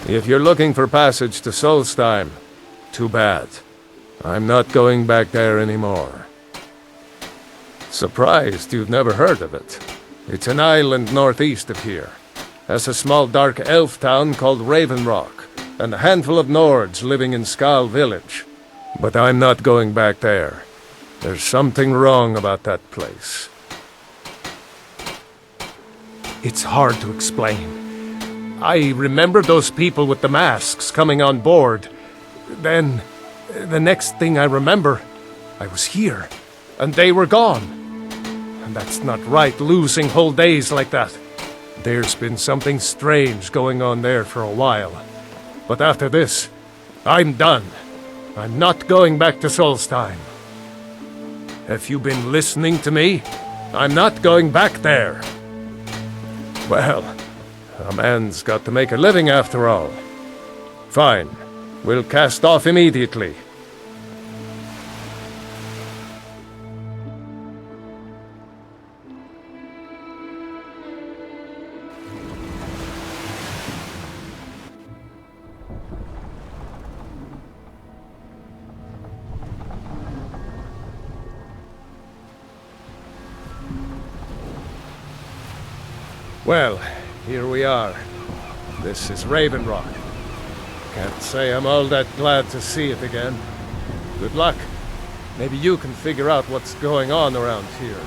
If you're looking for passage to Solstheim, too bad. I'm not going back there anymore. Surprised you've never heard of it. It's an island northeast of here. Has a small dark elf town called Raven Rock, and a handful of Nords living in Skal Village. But I'm not going back there. There's something wrong about that place. It's hard to explain. I remember those people with the masks coming on board. Then, the next thing I remember, I was here, and they were gone. And that's not right, losing whole days like that. There's been something strange going on there for a while. But after this, I'm done. I'm not going back to Solstheim. Have you been listening to me? I'm not going back there. Well, a man's got to make a living after all. Fine. We'll cast off immediately. Well, here we are. This is Raven Rock. Can't say I'm all that glad to see it again. Good luck. Maybe you can figure out what's going on around here.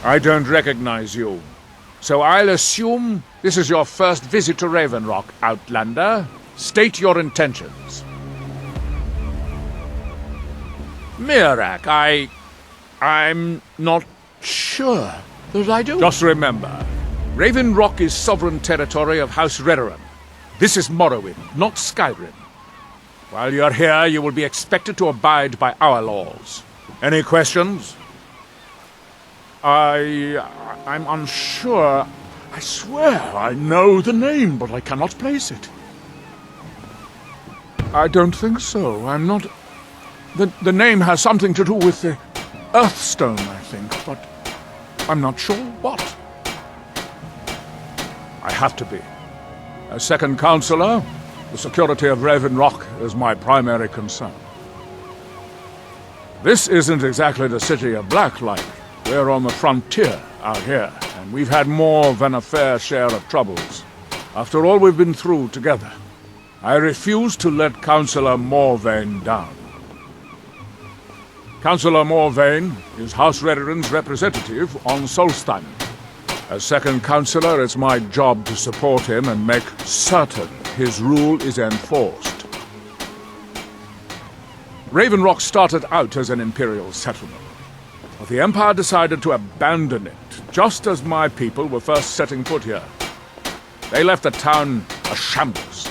I don't recognize you. So I'll assume this is your first visit to Raven Rock, Outlander. State your intentions. Mirak, I'm not sure that I do. Just remember, Raven Rock is sovereign territory of House Redoran. This is Morrowind, not Skyrim. While you're here, you will be expected to abide by our laws. Any questions? I'm unsure. I swear I know the name, but I cannot place it. I don't think so. I'm not... The name has something to do with the Earthstone, I think, but I'm not sure what. I have to be. As second counselor, the security of Raven Rock is my primary concern. This isn't exactly the city of Blacklight. We're on the frontier out here, and we've had more than a fair share of troubles. After all we've been through together, I refuse to let Councillor Morvain down. Councillor Morvain is House Redoran's representative on Solstheim. As second councillor, it's my job to support him and make certain his rule is enforced. Raven Rock started out as an imperial settlement. But the Empire decided to abandon it, just as my people were first setting foot here. They left the town a shambles,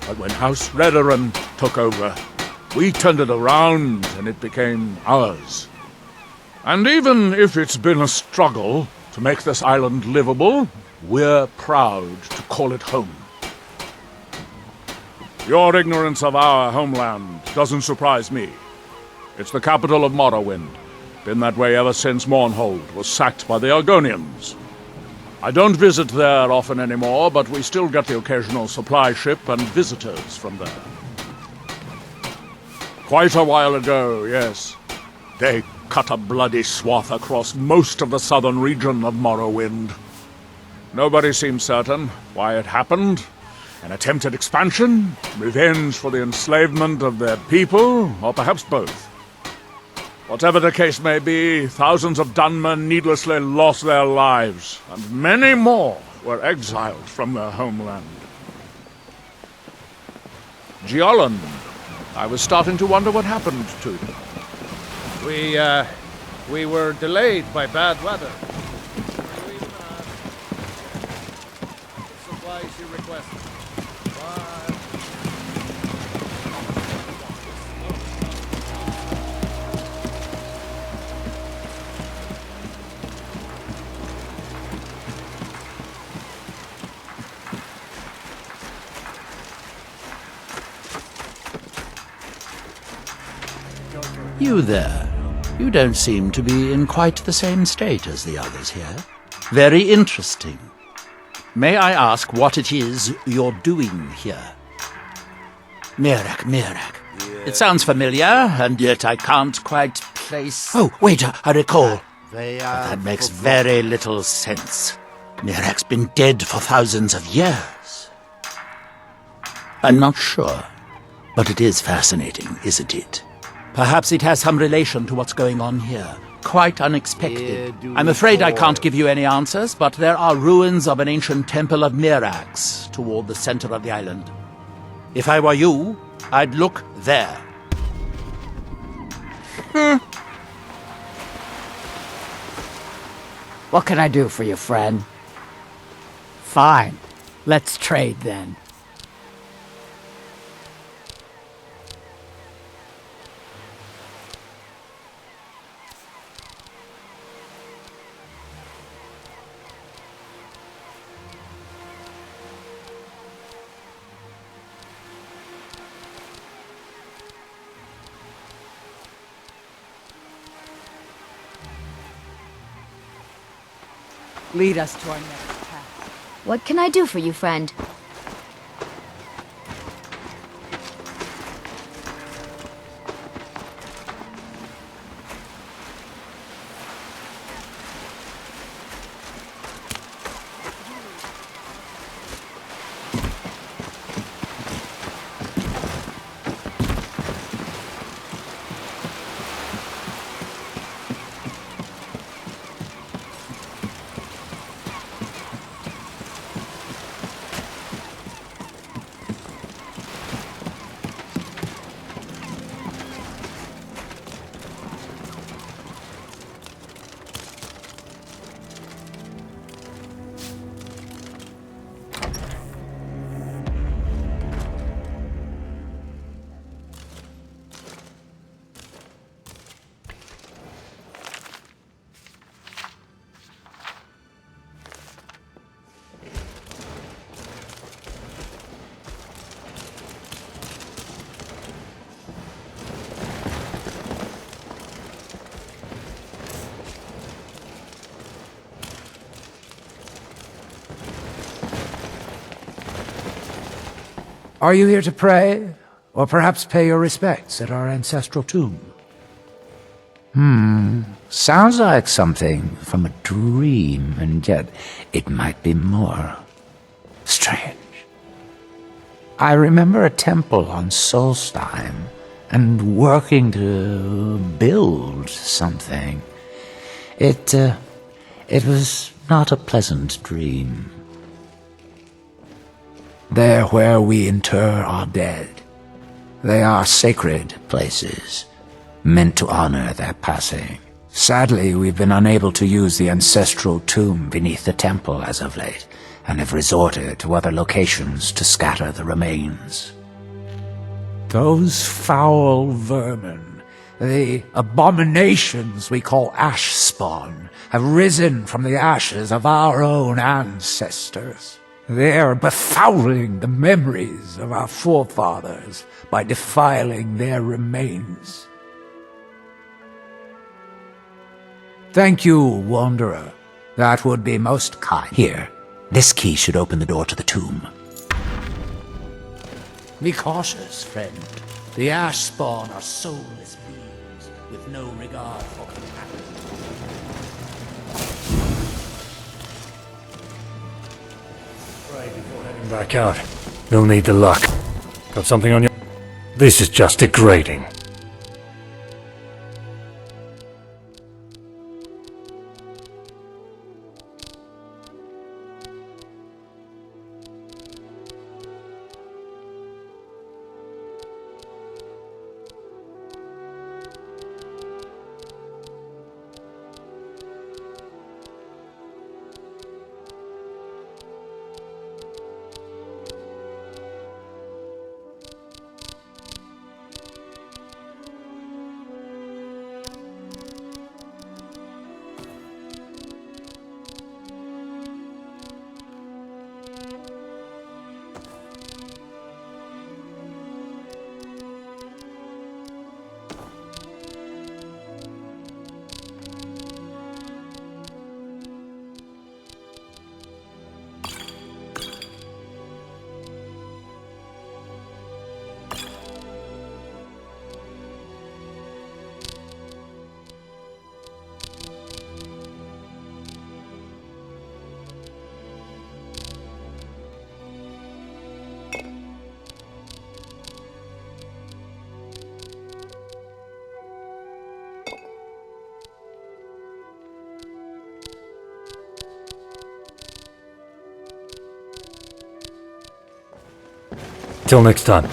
but when House Redoran took over, we turned it around and it became ours. And even if it's been a struggle to make this island livable, we're proud to call it home. Your ignorance of our homeland doesn't surprise me. It's the capital of Morrowind. Been that way ever since Mournhold was sacked by the Argonians. I don't visit there often anymore, but we still get the occasional supply ship and visitors from there. Quite a while ago, yes. They cut a bloody swath across most of the southern region of Morrowind. Nobody seems certain why it happened. An attempted expansion, revenge for the enslavement of their people, or perhaps both. Whatever the case may be, thousands of Dunmen needlessly lost their lives, and many more were exiled from their homeland. Gioland, I was starting to wonder what happened to you. We were delayed by bad weather. Supplies you requested. You there. You don't seem to be in quite the same state as the others here. Very interesting. May I ask what it is you're doing here? Mirak. It sounds familiar, and yet I can't quite place... Oh, wait, I recall. But that makes very little sense. Mirak's been dead for thousands of years. I'm not sure, but it is fascinating, isn't it? Perhaps it has some relation to what's going on here. Quite unexpected. I'm afraid I can't give you any answers, but there are ruins of an ancient temple of Mirax toward the center of the island. If I were you, I'd look there. What can I do for you, friend? Fine. Let's trade then. Lead us to our next path. What can I do for you, friend? Are you here to pray, or perhaps pay your respects at our ancestral tomb? Sounds like something from a dream, and yet it might be more. Strange. I remember a temple on Solstheim, and working to build something. It was not a pleasant dream. They're where we inter our dead. They are sacred places, meant to honor their passing. Sadly, we've been unable to use the ancestral tomb beneath the temple as of late, and have resorted to other locations to scatter the remains. Those foul vermin, the abominations we call ash spawn, have risen from the ashes of our own ancestors. They are befouling the memories of our forefathers by defiling their remains. Thank you, Wanderer. That would be most kind. Here, this key should open the door to the tomb. Be cautious, friend. The ash spawn are soulless beings with no regard for compassion. Right before heading back out, you'll need the luck. Got something on your... This is just degrading. Till next time.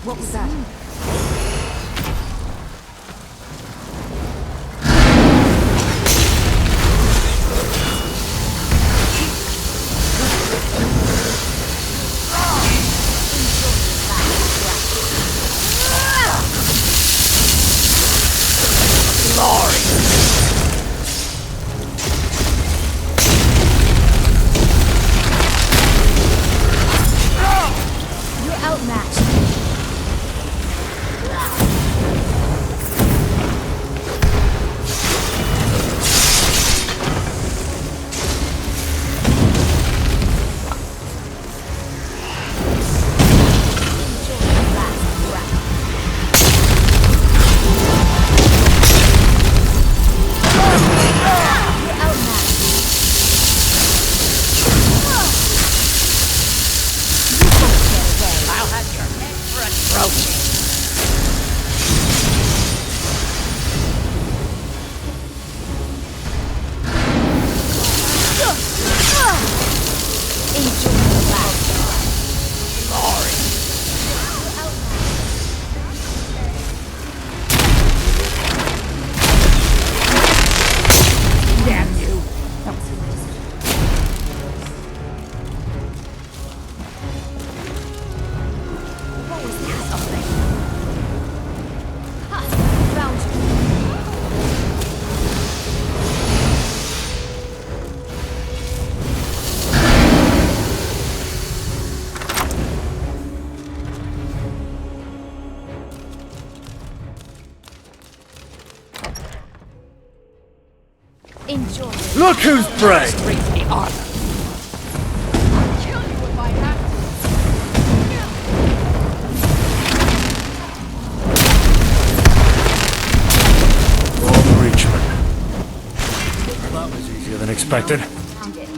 What was that? You're outmatched. Enjoy. Look who's brave! Breachman. That was easier than expected. Found it.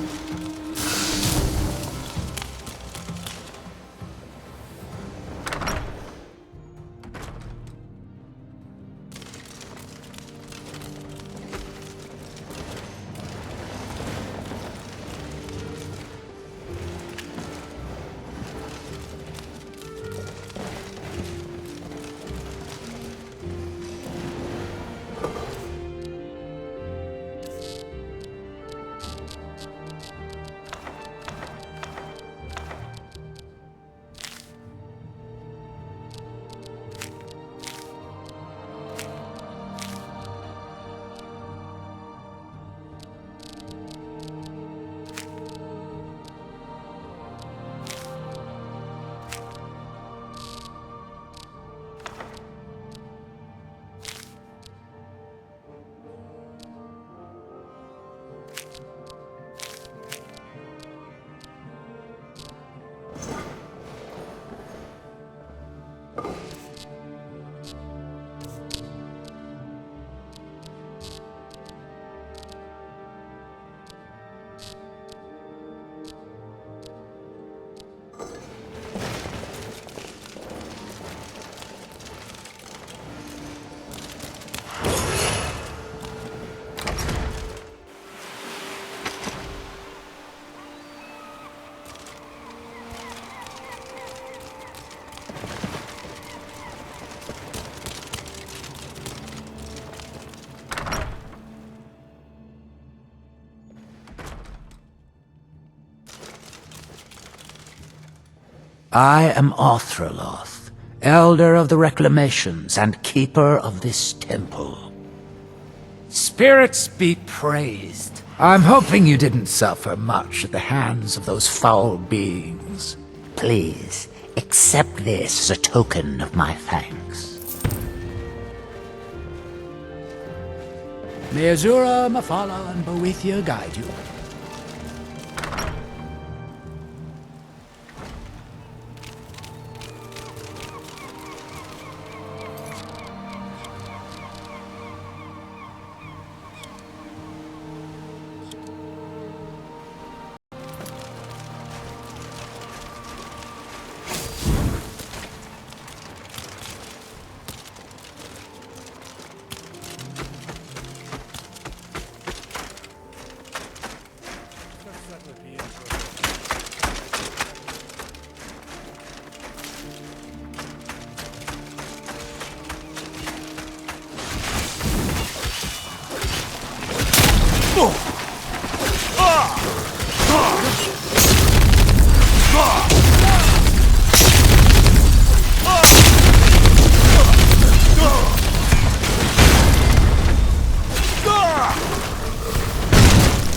I am Arthroloth, Elder of the Reclamations and Keeper of this temple. Spirits be praised. I'm hoping you didn't suffer much at the hands of those foul beings. Please, accept this as a token of my thanks. May Azura, Mafala, and Boethia guide you.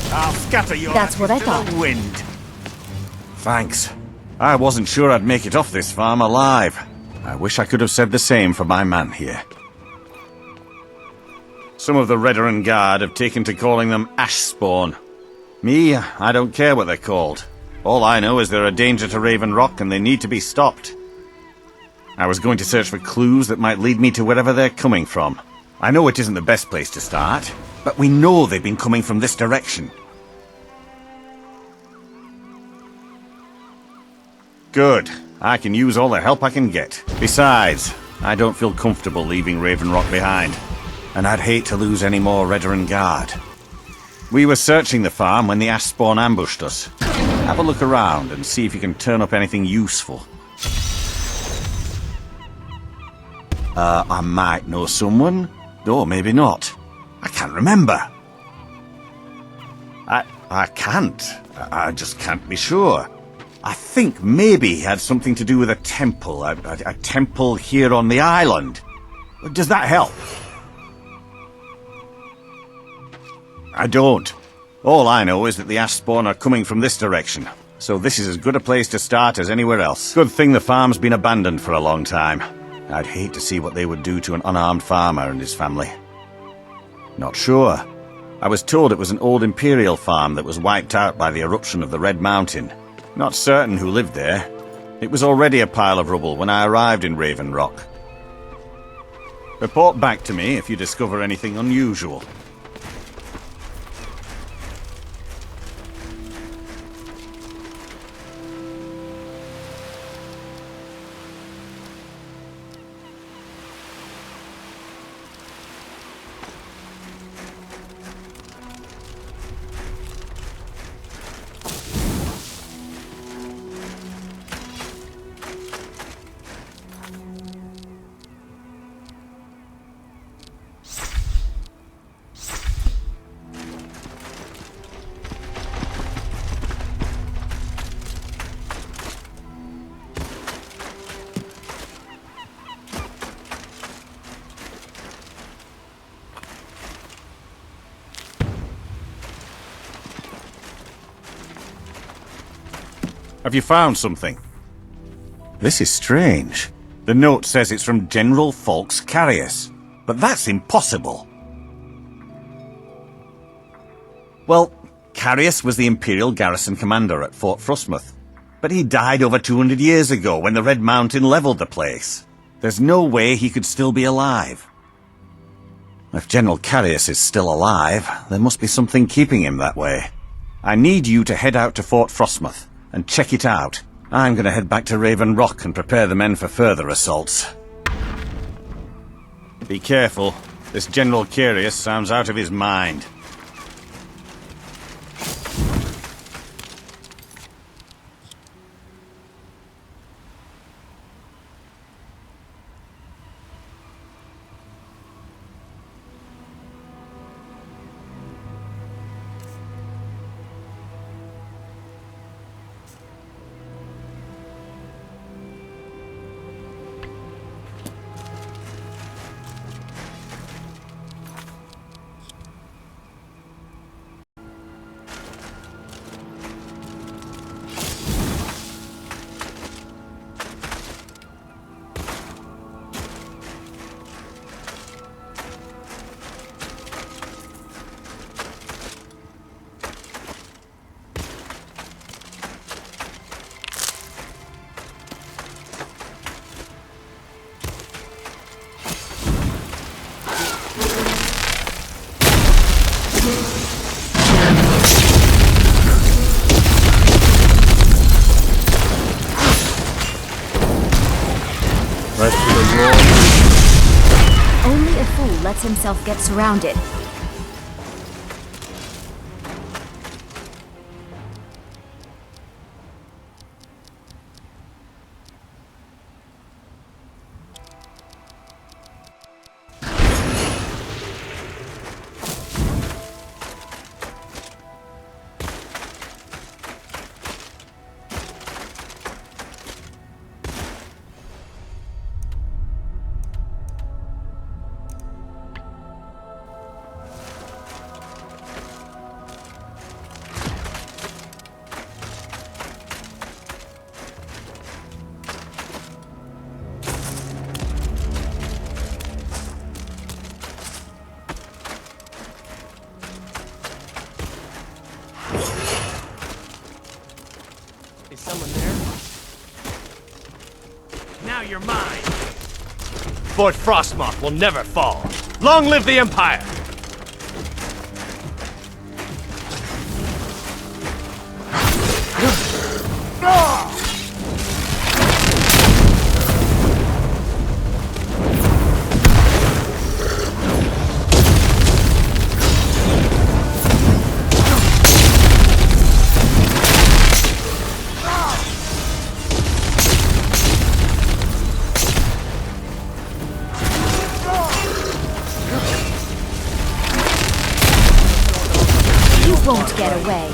I'll scatter your That's what I ashes to thought. the wind. Thanks. I wasn't sure I'd make it off this farm alive. I wish I could have said the same for my man here. Some of the Redoran Guard have taken to calling them Ashspawn. Me, I don't care what they're called. All I know is they're a danger to Raven Rock and they need to be stopped. I was going to search for clues that might lead me to wherever they're coming from. I know it isn't the best place to start, but we know they've been coming from this direction. Good. I can use all the help I can get. Besides, I don't feel comfortable leaving Raven Rock behind. And I'd hate to lose any more Redoran Guard. We were searching the farm when the Ashspawn ambushed us. Have a look around and see if you can turn up anything useful. I might know someone. Or maybe not. I can't remember. I can't. I just can't be sure. I think maybe he had something to do with a temple. A temple here on the island. Does that help? I don't. All I know is that the Ashspawn are coming from this direction. So this is as good a place to start as anywhere else. Good thing the farm's been abandoned for a long time. I'd hate to see what they would do to an unarmed farmer and his family. Not sure. I was told it was an old Imperial farm that was wiped out by the eruption of the Red Mountain. Not certain who lived there. It was already a pile of rubble when I arrived in Raven Rock. Report back to me if you discover anything unusual. Have you found something? This is strange. The note says it's from General Folks Carius, but that's impossible. Well, Carius was the Imperial garrison commander at Fort Frostmoth, but he died over 200 years ago when the Red Mountain leveled the place. There's no way he could still be alive. If General Carius is still alive, there must be something keeping him that way. I need you to head out to Fort Frostmoth and check it out. I'm going to head back to Raven Rock and prepare the men for further assaults. Be careful. This General Carius sounds out of his mind. Rest with a roar. Only a fool lets himself get surrounded. Is someone there? Now you're mine! Fort Frostmoth will never fall. Long live the Empire! Won't get away.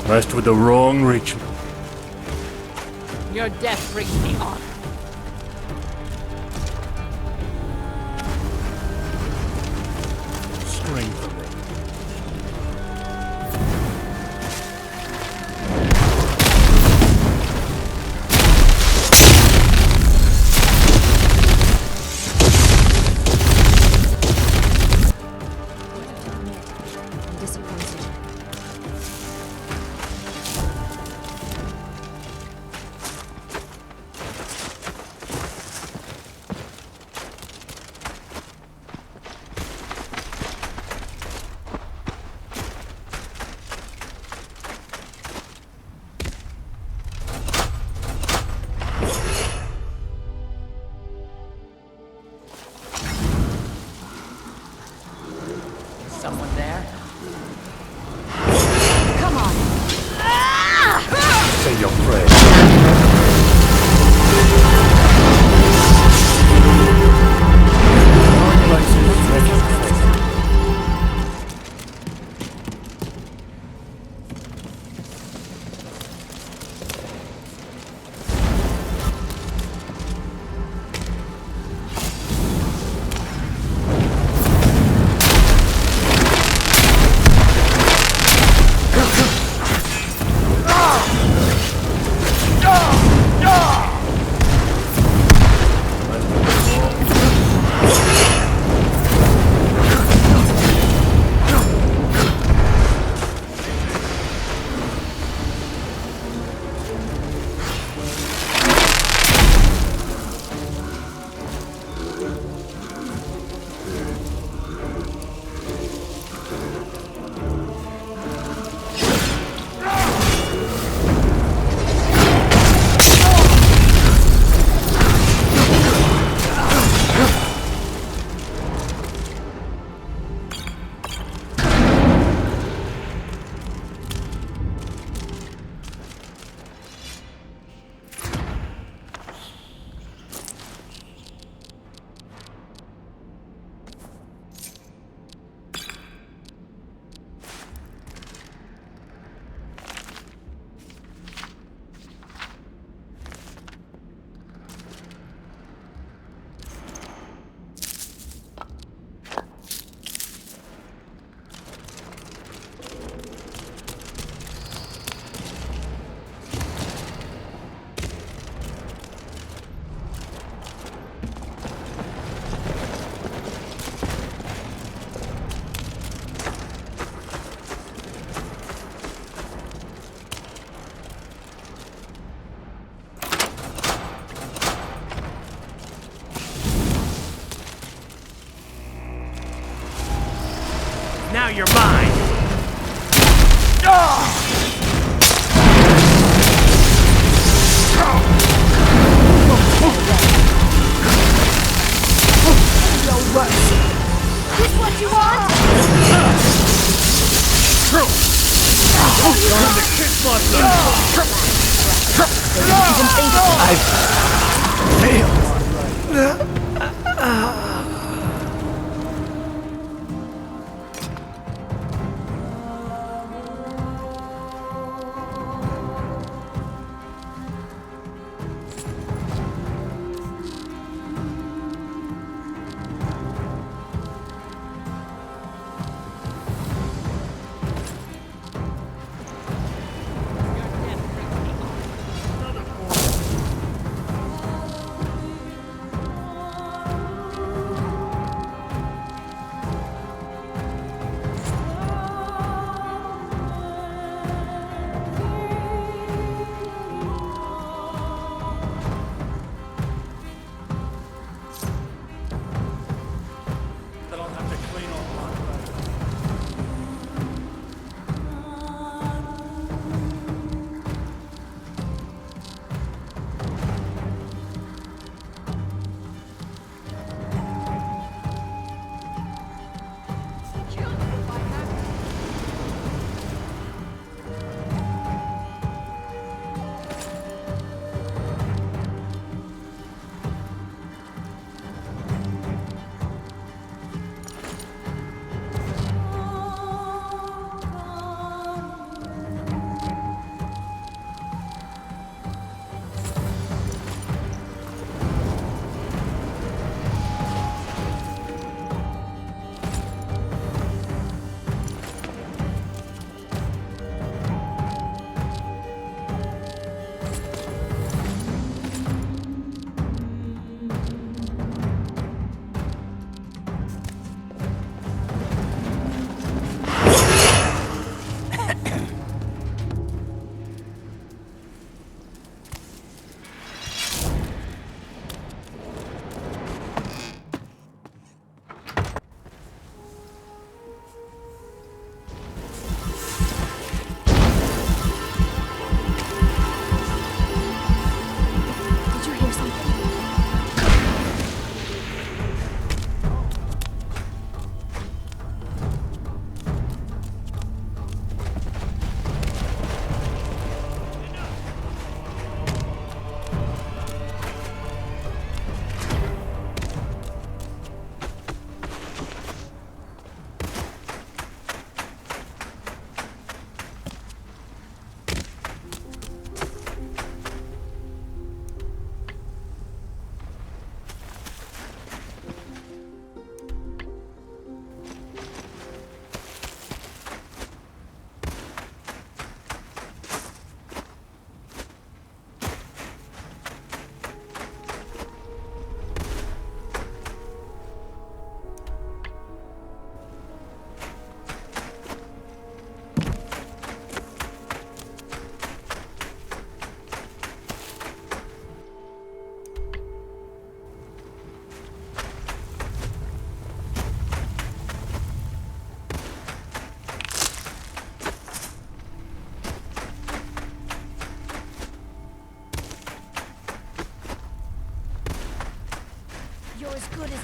Rest with the wrong reach. Your death brings me honor. Strength. I'm disappointed. your mind! Just what you want?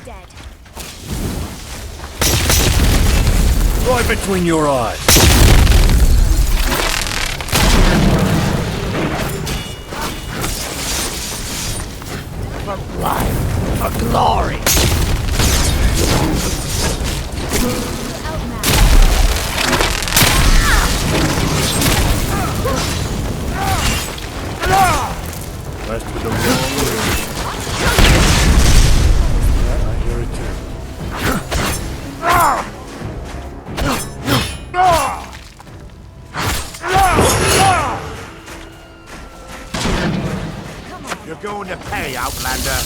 dead. Right between your eyes. For blood, for glory. Rest of the wall. I hear it too. You're going to pay, Outlander.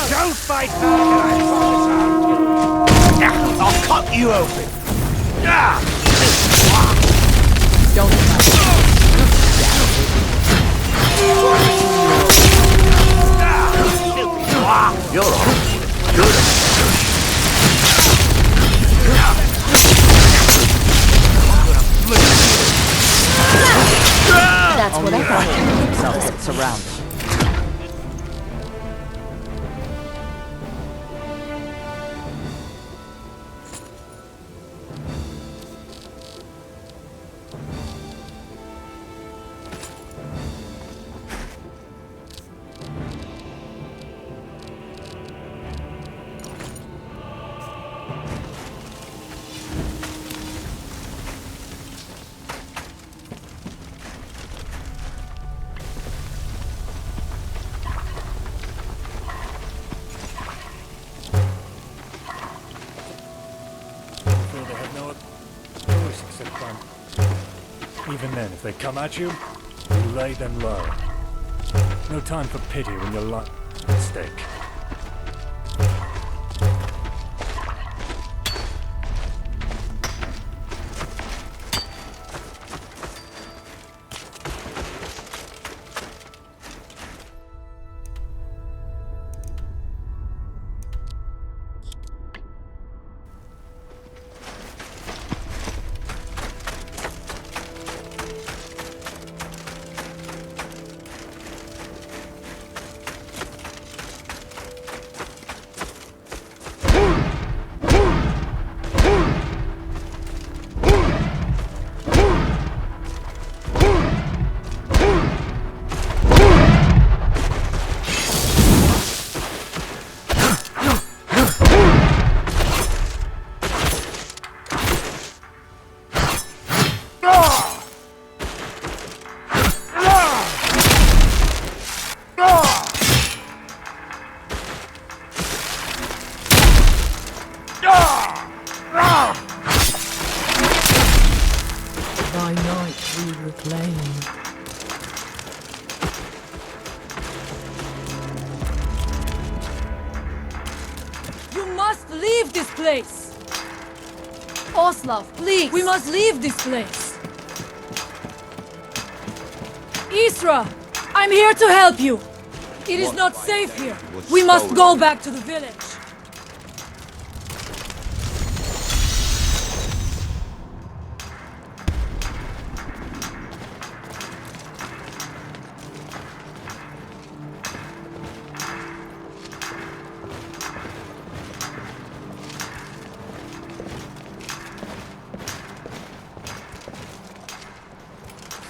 Don't fight back, I'll cut you open. Don't fight. You're on. Good. yourself get surrounded. Even then, if they come at you, you lay them low. No time for pity when you're lying at stake. By night we reclaim. You must leave this place! Oslav, please! We must leave this place! Isra! I'm here to help you! It is not safe here! We must go back to the village!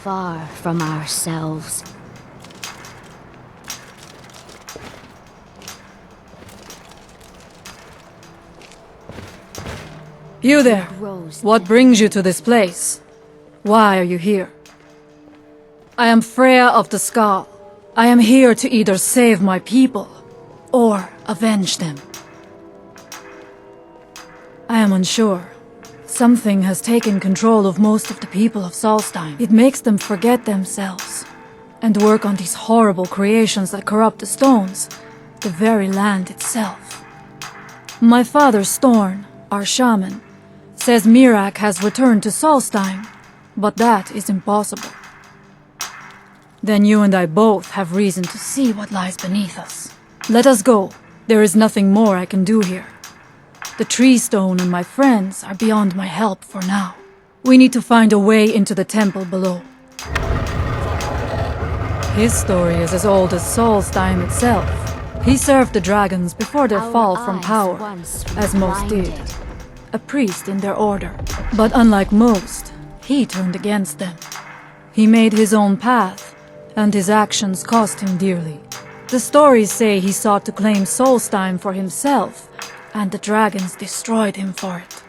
Far from ourselves. You there! What brings you to this place? Why are you here? I am Freya of the Skull. I am here to either save my people, or avenge them. I am unsure. Something has taken control of most of the people of Solstheim. It makes them forget themselves, and work on these horrible creations that corrupt the stones, the very land itself. My father Storn, our shaman, says Mirak has returned to Solstheim, but that is impossible. Then you and I both have reason to see what lies beneath us. Let us go. There is nothing more I can do here. The tree stone and my friends are beyond my help for now. We need to find a way into the temple below. His story is as old as Solstheim itself. He served the dragons before their fall from power, as most did. A priest in their order. But unlike most, he turned against them. He made his own path, and his actions cost him dearly. The stories say he sought to claim Solstheim for himself, and the dragons destroyed him for it.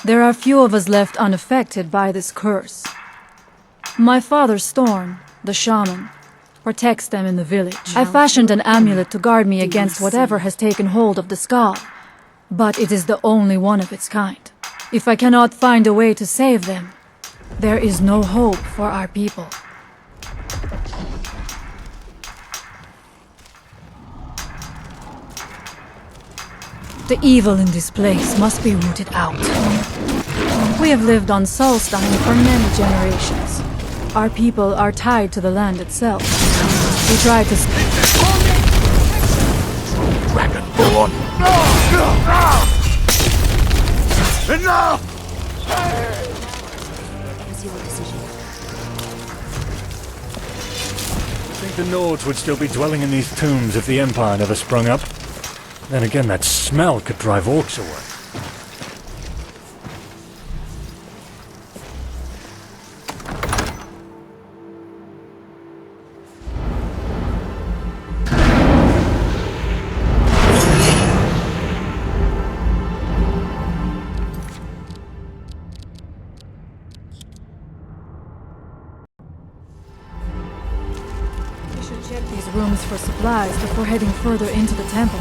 There are few of us left unaffected by this curse. My father Storm, the shaman, protects them in the village. I fashioned an amulet to guard me against whatever has taken hold of the skull, but it is the only one of its kind. If I cannot find a way to save them, there is no hope for our people. The evil in this place must be rooted out. We have lived on Solstheim for many generations. Our people are tied to the land itself. We try to... Dragonborn! Enough! It was your decision. think the Nords would still be dwelling in these tombs if the Empire never sprung up. Then again, that smell could drive orcs away. Check these rooms for supplies before heading further into the temple.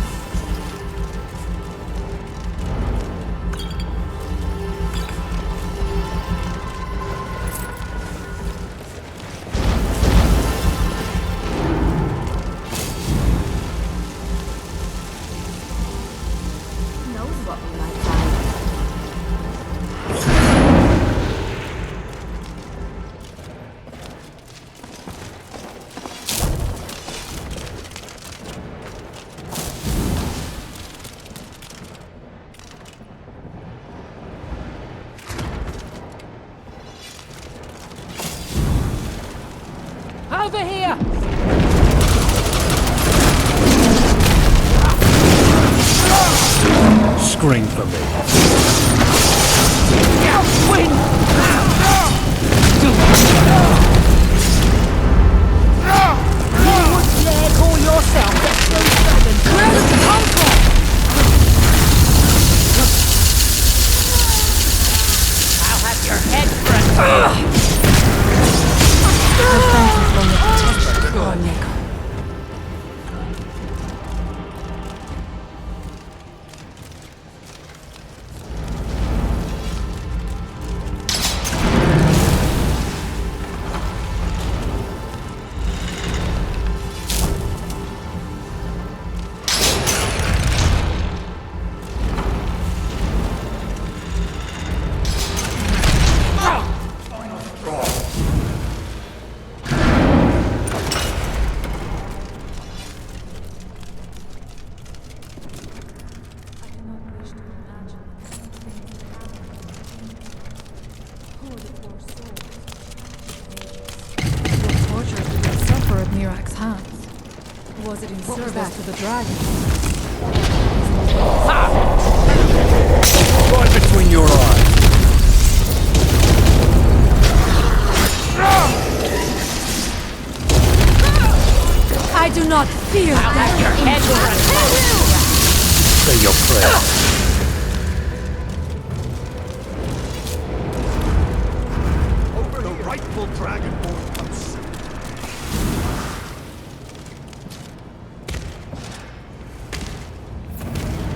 Who knows what we might find? Over here! Scream for me. Win! You would dare call yourself the true dragon? Where did you come from? I'll have your head pressed. Was it in service to the dragon? Right between your eyes. I do not fear that. Your head Say your prayer. Over the rightful dragonborn comes.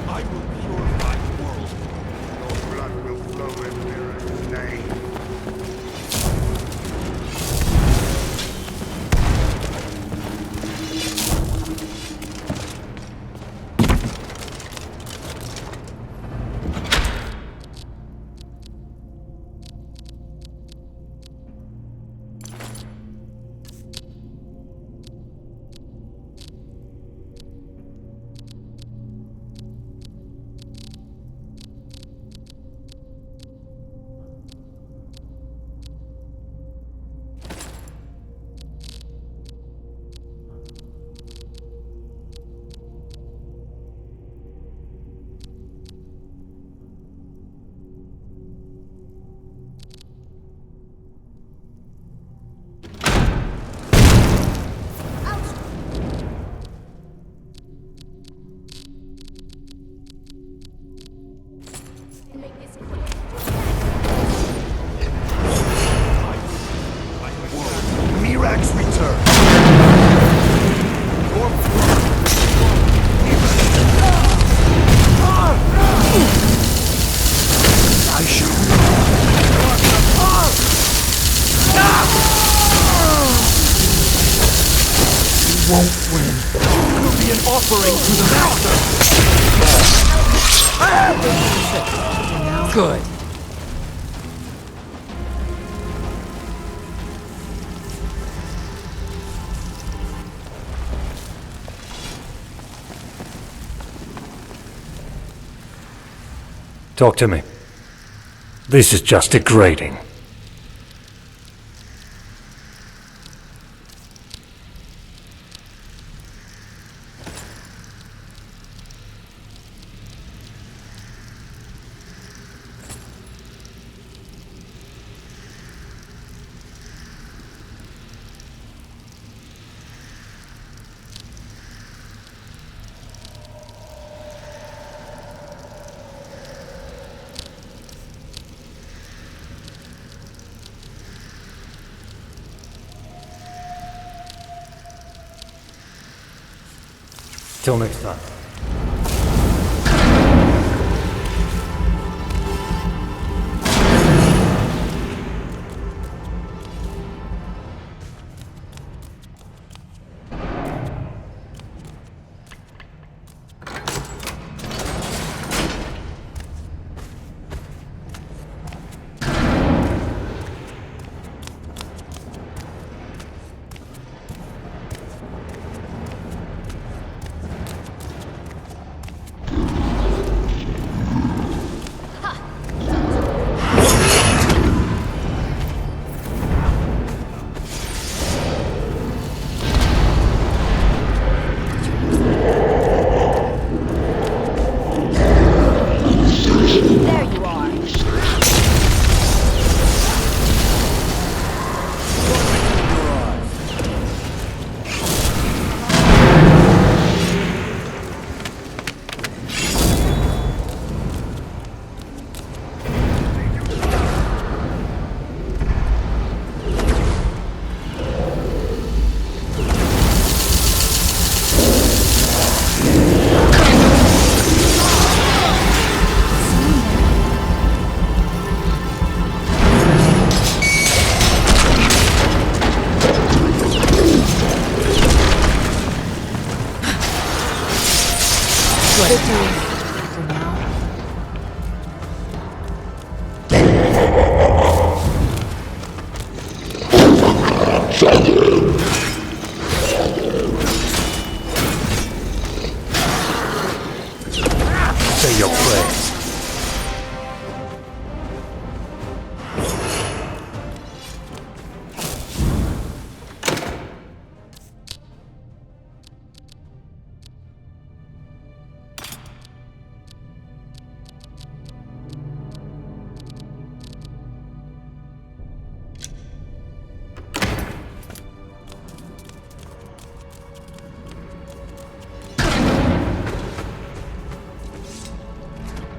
I will purify the world. Your blood will flow in Mirac's name. Mirac's return. I shall. You won't win. It will be an offering to the master. Good. Talk to me. This is just degrading. Till next time. Say your prayers.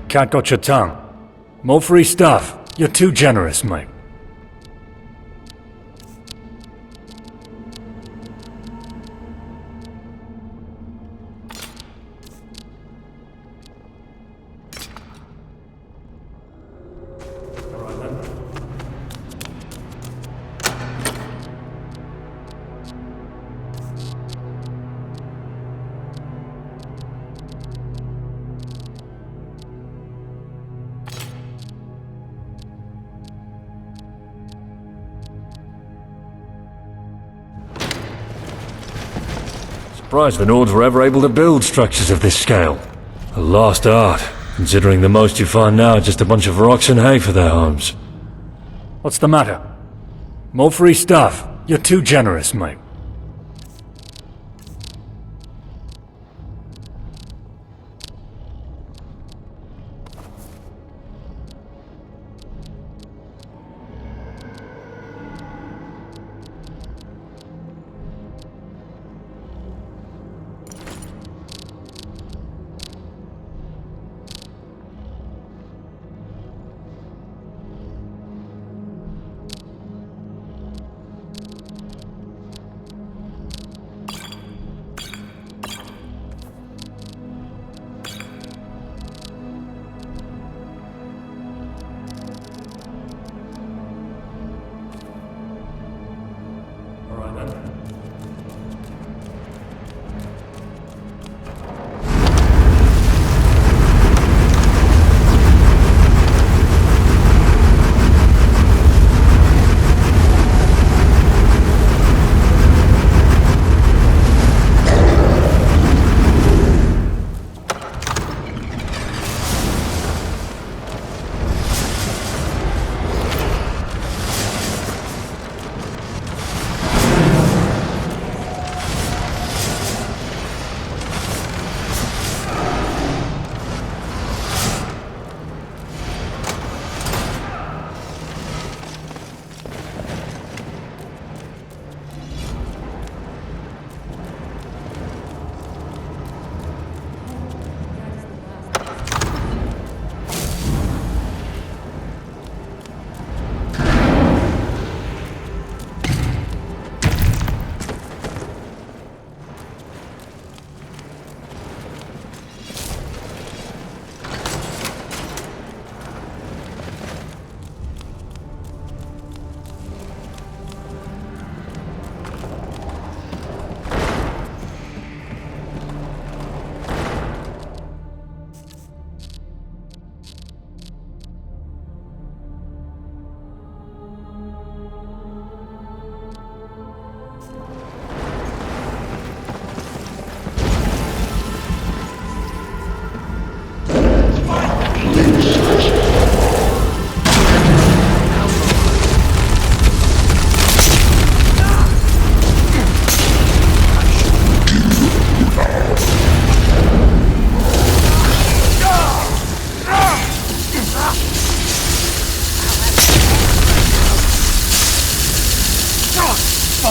Cat got your tongue. More free stuff. You're too generous, mate. Surprised the Nords were ever able to build structures of this scale. A lost art, considering the most you find now are just a bunch of rocks and hay for their homes. What's the matter? More free stuff. You're too generous, mate.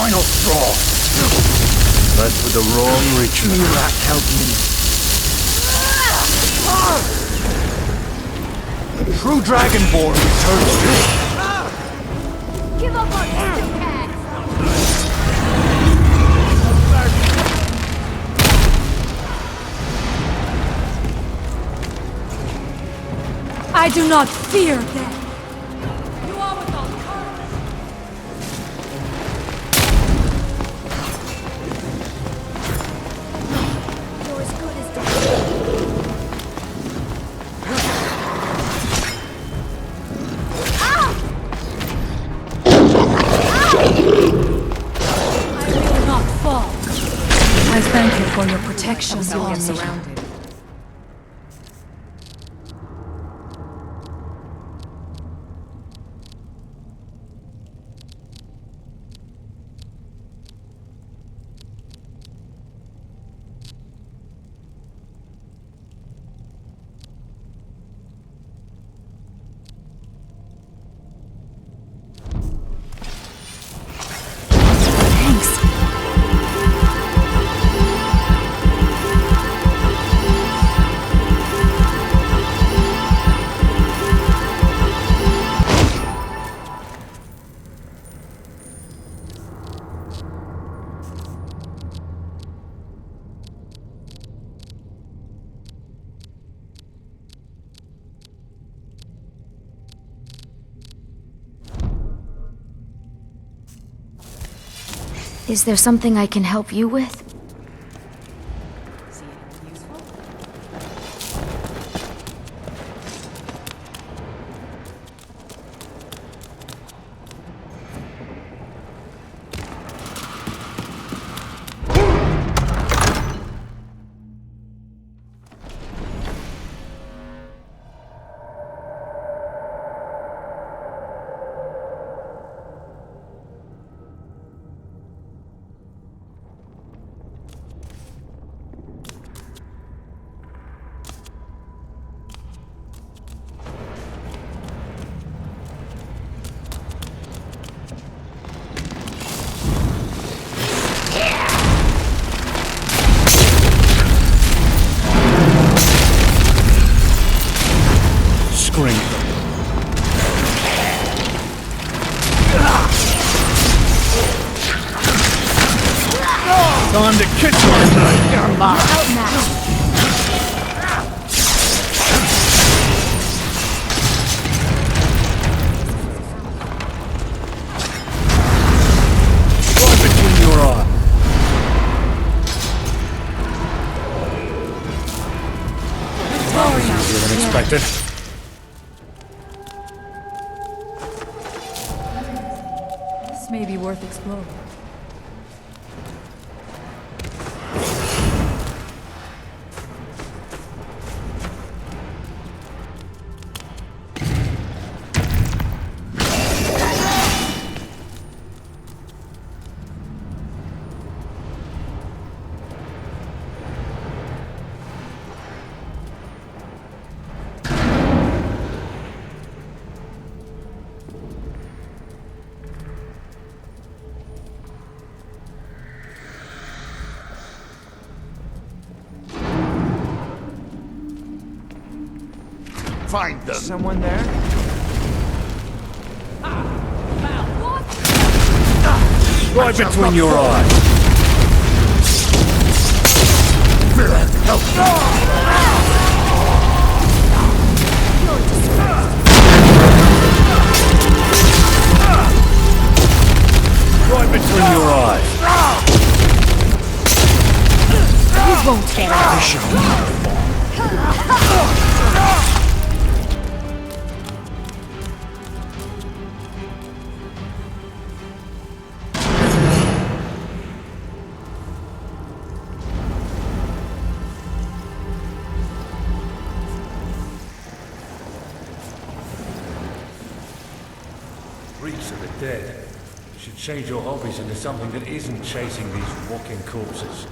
final straw. But for the wrong ritual. Mirak, help me. True Dragonborn returns to me. Give up on instant tags! I do not fear death. You are without courage. You're as good as dead. I will not fall. I thank you for your protection. Surrounded. Is there something I can help you with? Time to kiss myself. You're mine. Outmatched. Right between your eyes. Easier than expected. This may be worth exploring. Find them. Someone there? Right between your eyes. Help. Right between your eyes. You won't get out. Freaks of the dead. You should change your hobbies into something that isn't chasing these walking corpses.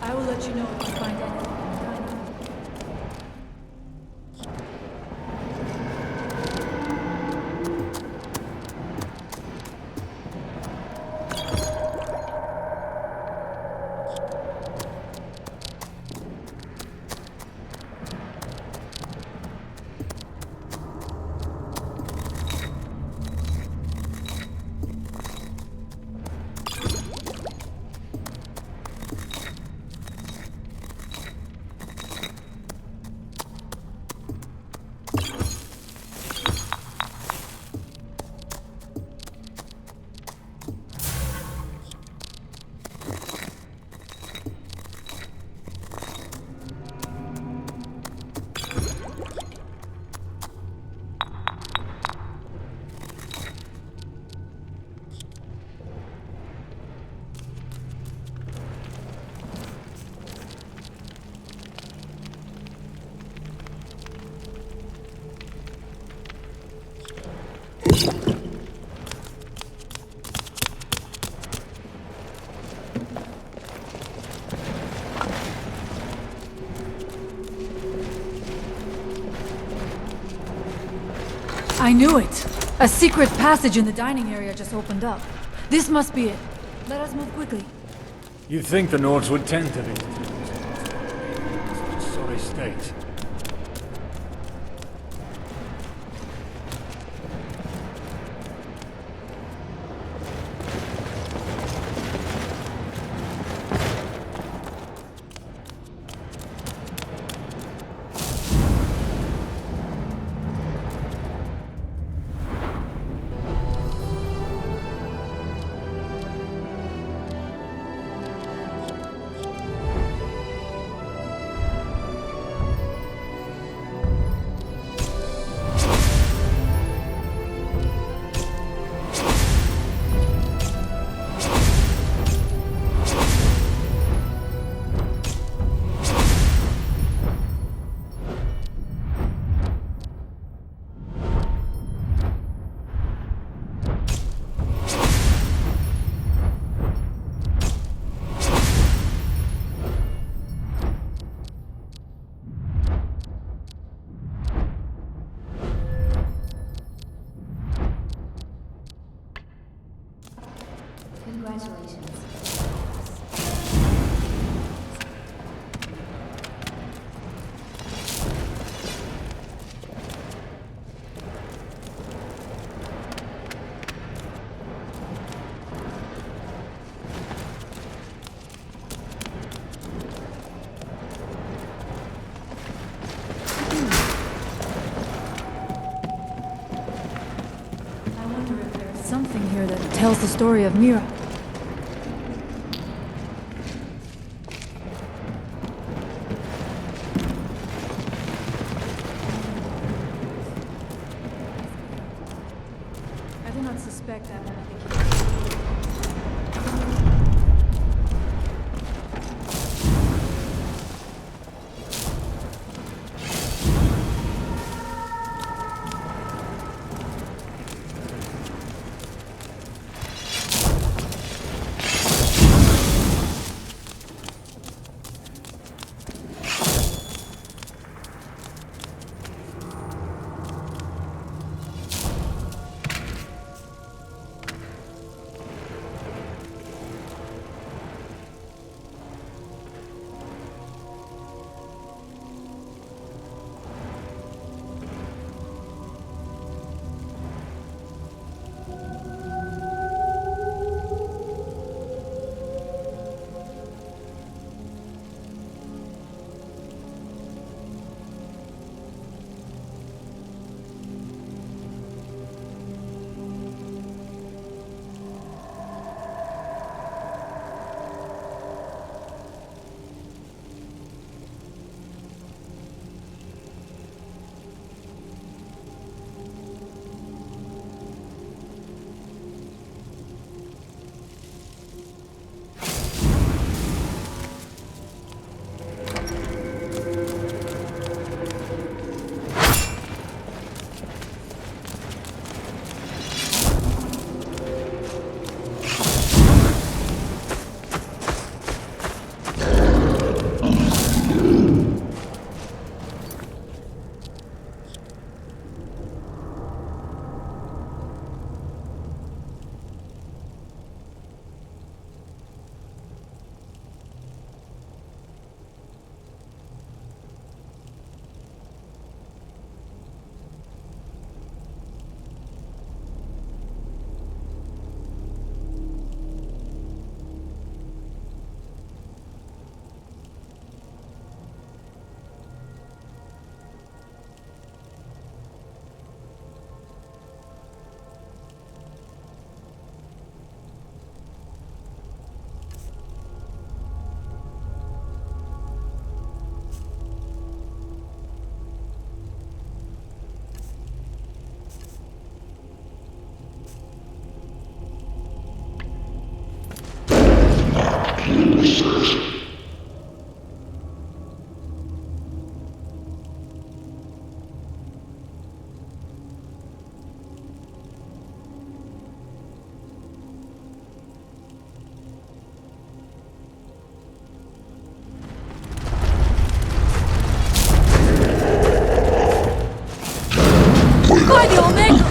I will let you know if you find anything. I knew it! A secret passage in the dining area just opened up. This must be it. Let us move quickly. You'd think the Nords would tend to visit it. Such a sorry state. Congratulations. I wonder if there's something here that tells the story of Mira. I do not suspect I'm one of the kids. By the Omega!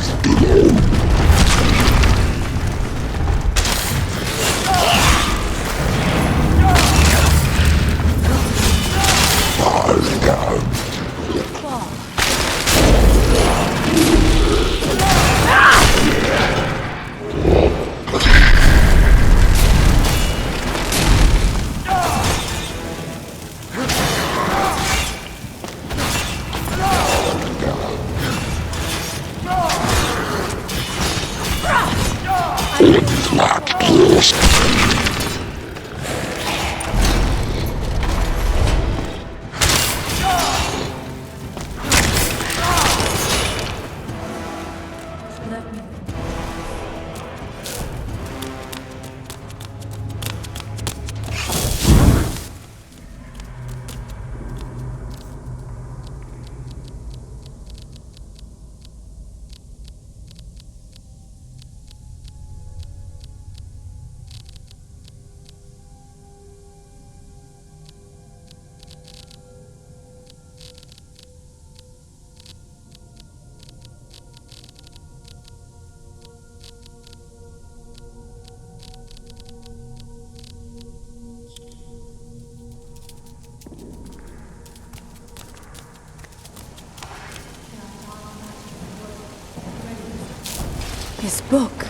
This book,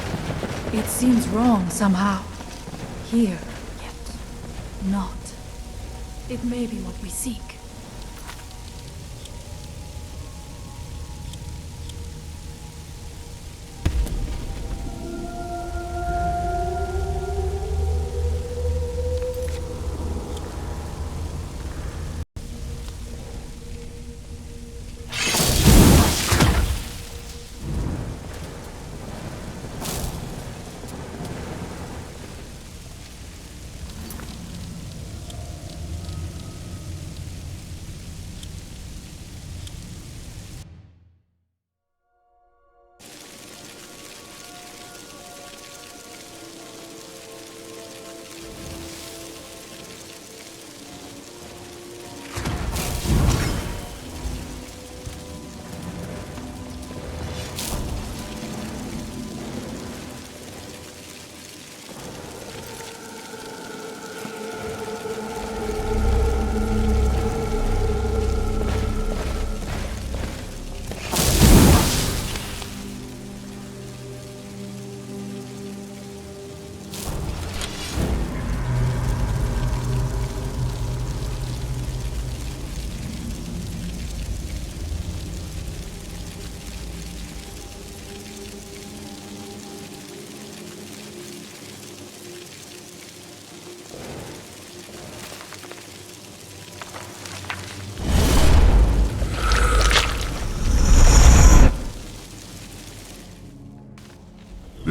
it seems wrong somehow. Here, yet not. It may be what we seek.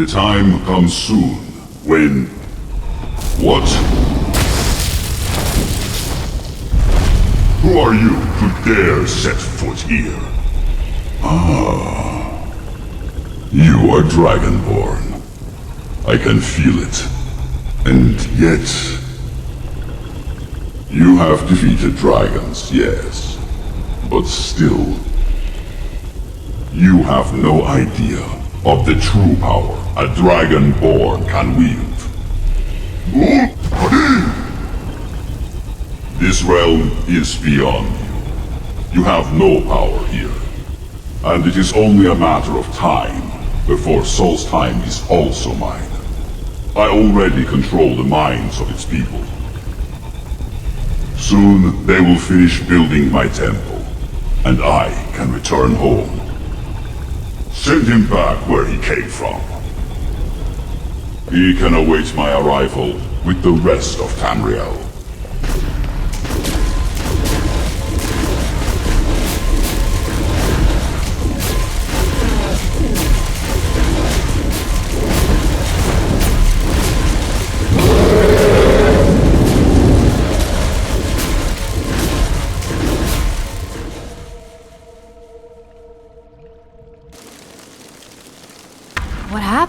The time comes soon when... What? Who are you who dare set foot here? Ah... You are Dragonborn. I can feel it. And yet... You have defeated dragons, yes. But still... You have no idea of the true power a Dragonborn can wield. This realm is beyond you. You have no power here. And it is only a matter of time before Solstheim is also mine. I already control the minds of its people. Soon they will finish building my temple, and I can return home. Send him back where he came from. He can await my arrival with the rest of Tamriel.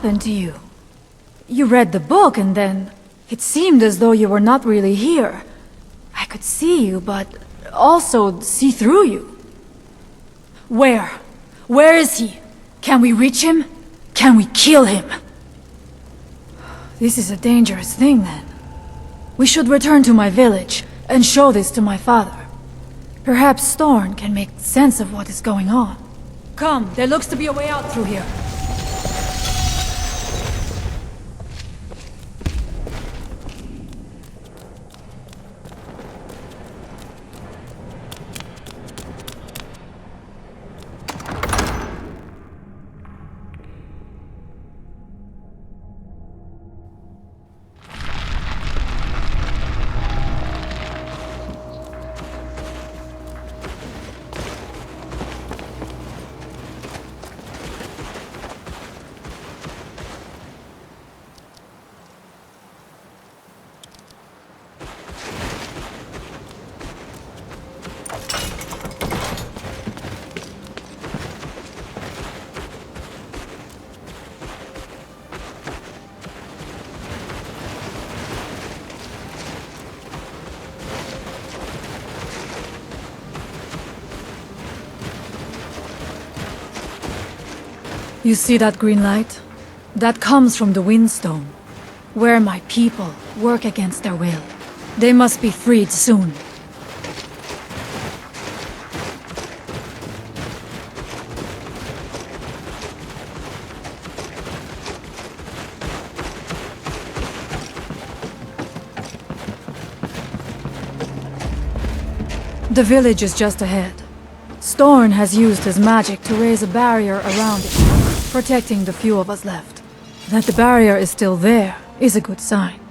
happened to you? You read the book and then... It seemed as though you were not really here. I could see you, but also see through you. Where? Where is he? Can we reach him? Can we kill him? This is a dangerous thing, then. We should return to my village and show this to my father. Perhaps Thorn can make sense of what is going on. Come, there looks to be a way out through here. You see that green light? That comes from the Windstone, where my people work against their will. They must be freed soon. The village is just ahead. Storn has used his magic to raise a barrier around it, protecting the few of us left. That the barrier is still there is a good sign.